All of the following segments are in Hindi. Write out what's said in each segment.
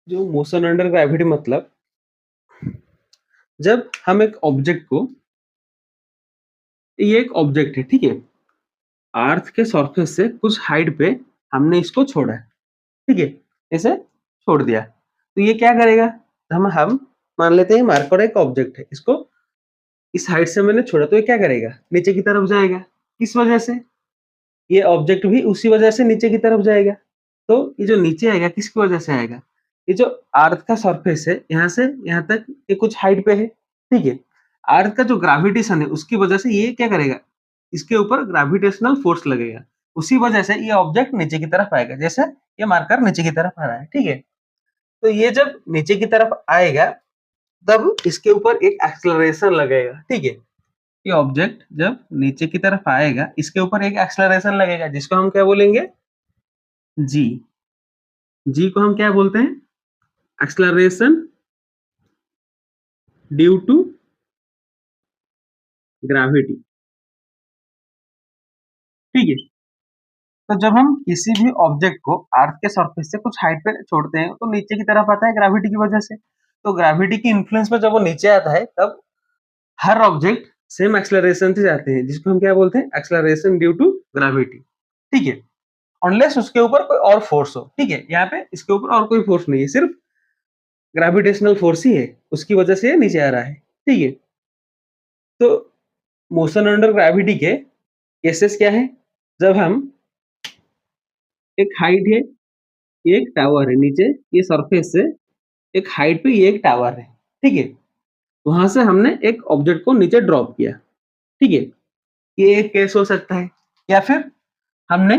जो मोशन अंडर ग्रेविटी मतलब जब हम एक ऑब्जेक्ट को, ये एक ऑब्जेक्ट है, ठीक है, अर्थ के सरफेस से कुछ हाइट पे हमने इसको छोड़ा है, ठीक है, इसे छोड़ दिया, तो ये क्या करेगा? हम मान लेते हैं मार्कर एक ऑब्जेक्ट है, इसको इस हाइट से मैंने छोड़ा, तो ये क्या करेगा? नीचे की तरफ जाएगा। किस वजह से? ये ऑब्जेक्ट भी उसी वजह से नीचे की तरफ जाएगा। तो ये जो नीचे आएगा किसकी वजह से आएगा? ये जो अर्थ का सरफेस है यहाँ से यहाँ तक ये कुछ हाइट पे है, ठीक है, अर्थ का जो ग्रेविटेशन है उसकी वजह से ये क्या करेगा? इसके ऊपर ग्रेविटेशनल फोर्स लगेगा, उसी वजह से ये ऑब्जेक्ट नीचे की तरफ आएगा, जैसे ये मार्कर नीचे की तरफ आ रहा है, ठीक है। तो ये जब नीचे की तरफ आएगा तब इसके ऊपर एक एक्सेलरेशन लगेगा, ठीक है। ये ऑब्जेक्ट जब नीचे की तरफ आएगा इसके ऊपर एक एक्सेलरेशन लगेगा जिसको हम क्या बोलेंगे? जी। जी को हम क्या बोलते हैं? एक्सेलरेशन ड्यू टू ग्रेविटी, ठीक है। तो जब हम किसी भी ऑब्जेक्ट को अर्थ के सरफेस से कुछ हाइट पे छोड़ते हैं तो नीचे की तरफ आता है ग्रेविटी की वजह से। तो ग्रेविटी की इन्फ्लुएंस में जब वो नीचे आता है तब हर ऑब्जेक्ट सेम एक्सेलरेशन से जाते हैं जिसको हम क्या बोलते हैं? एक्सेलरेशन ड्यू टू ग्रेविटी, ठीक है। अनलेस उसके ऊपर कोई और फोर्स हो, ठीक है, यहाँ पे इसके ऊपर और कोई फोर्स नहीं है, सिर्फ ग्रेविटेशनल फोर्स ही है, उसकी वजह से ये नीचे आ रहा है, ठीक है। तो मोशन अंडर ग्रेविटी के केसेस क्या है? जब हम एक हाइट है, ये एक टावर है, नीचे ये सरफेस से एक हाइट पे ये एक टावर है, ठीक है, वहां से हमने एक ऑब्जेक्ट को नीचे ड्रॉप किया, ठीक है, ये एक केस हो सकता है। या फिर हमने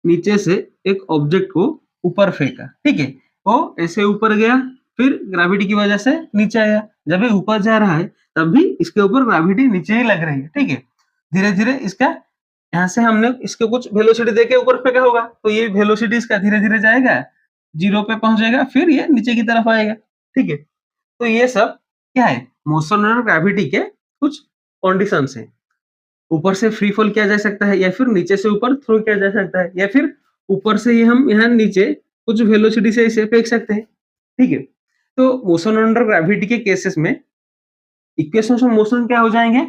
नीचे से एक ऑब्जेक्ट को ऊपर फेंका, ठीक है, वो ऐसे ऊपर गया, फिर ग्रेविटी की वजह से नीचे आया। जब ये ऊपर जा रहा है तब भी इसके ऊपर ग्रेविटी नीचे ही लग रही है, ठीक है। धीरे धीरे इसका यहाँ से हमने इसको कुछ वेलोसिटी देके ऊपर फेंका होगा, तो ये वेलोसिटी इसका धीरे धीरे जाएगा, जीरो पे पहुंचेगा, फिर ये नीचे की तरफ आएगा, ठीक है। तो ये सब क्या है? मोशन और ग्रेविटी के कुछ कंडीशंस हैं। ऊपर से फ्री फॉल किया जा सकता है, या फिर नीचे से ऊपर थ्रो किया जा सकता है, या फिर ऊपर से ही हम यहाँ नीचे कुछ वेलोसिटी से इसे फेंक सकते हैं, ठीक है। तो मोशन अंडर ग्रेविटी के केसेस में इक्वेशंस ऑफ मोशन क्या हो जाएंगे?